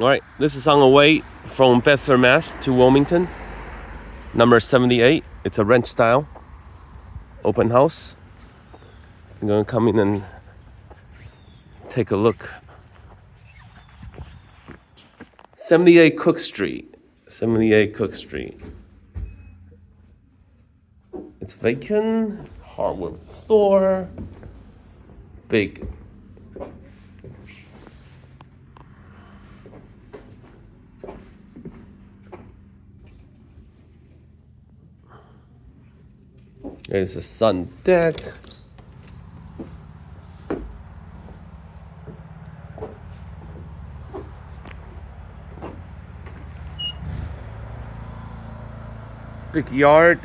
All right, this is on the way from Bedford, Mass to Wilmington, number 78. It's a ranch style open house. I'm gonna come in and take a look. 78 Cook Street. 78 Cook Street. It's vacant, hardwood floor, big. There's a sun deck. Big yard.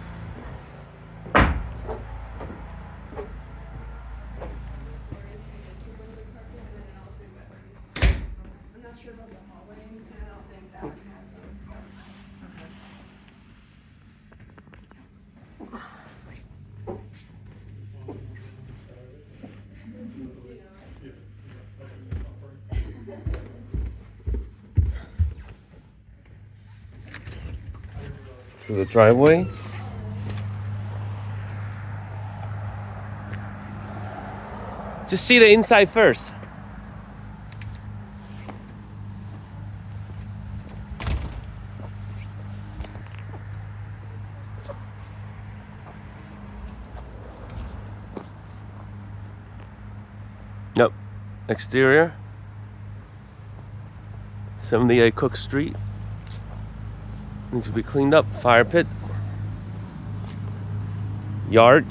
To the driveway. Just see the inside first. Yep. Exterior. 78 Cook Street. Needs to be cleaned up. Fire pit. Yard.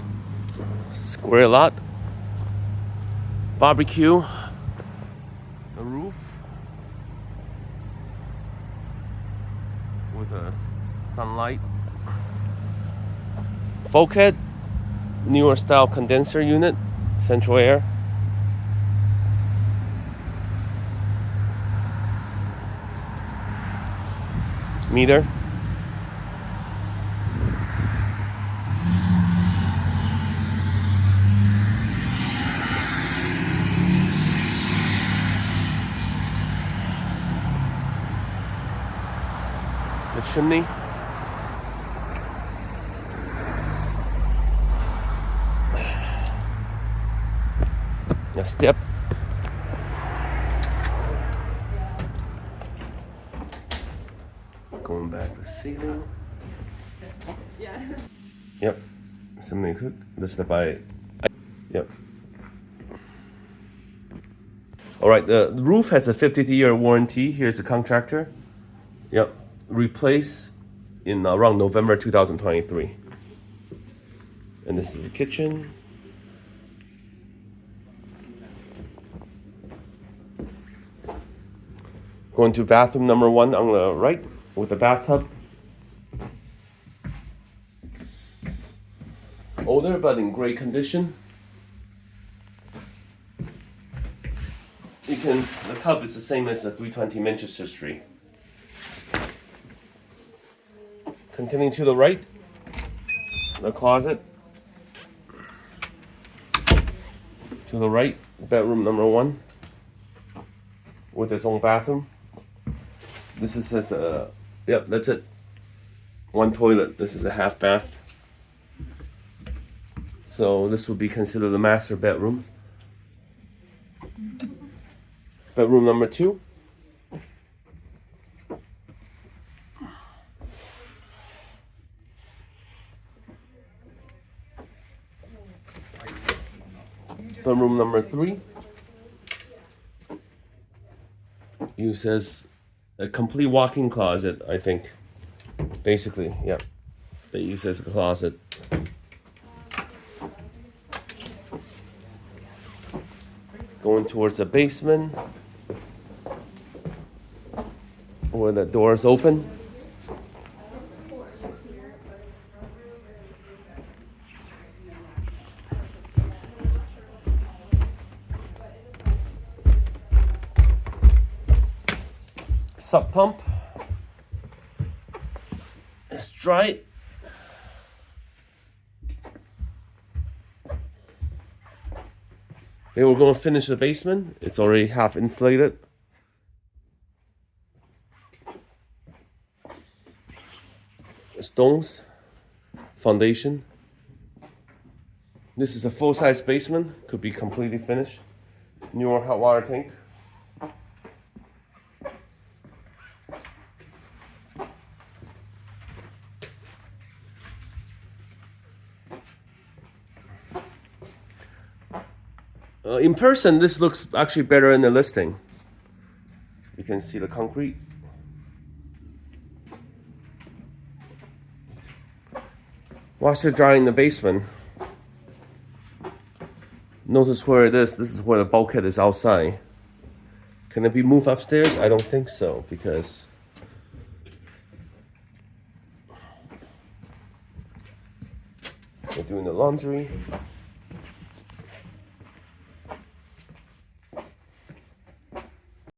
Square lot. Barbecue. A roof. With a sunlight. Bulkhead. Newer style condenser unit. Central air. Meter. The chimney. A step. Going back to the ceiling. Yeah. Yep. Something cook. This is the by. Yep. All right. The roof has a 50-year warranty. Here's the contractor. Yep. Replace in around November 2023. And this is the kitchen. Going to bathroom number 1 on the right with a bathtub. Older but in great condition. The tub is the same as the 320 Manchester Street. Continuing to the right, the closet. To the right, bedroom number 1 with its own bathroom. This is just yep, that's it. 1 toilet. This is a half bath. So this would be considered the master bedroom. Bedroom number 2. Bedroom number 3. Uses a complete walk-in closet, I think. Basically, yep. They use as a closet. Going towards the basement, where the door is open. Sub pump. It's dry. They were going to finish the basement. It's already half insulated. stones, foundation. This is a full-size basement, could be completely finished. Newer hot water tank. In person, this looks actually better in the listing. You can see the concrete. Washer dryer in the basement. Notice where it is. This is where the bulkhead is outside. Can it be moved upstairs? I don't think so, because we're doing the laundry.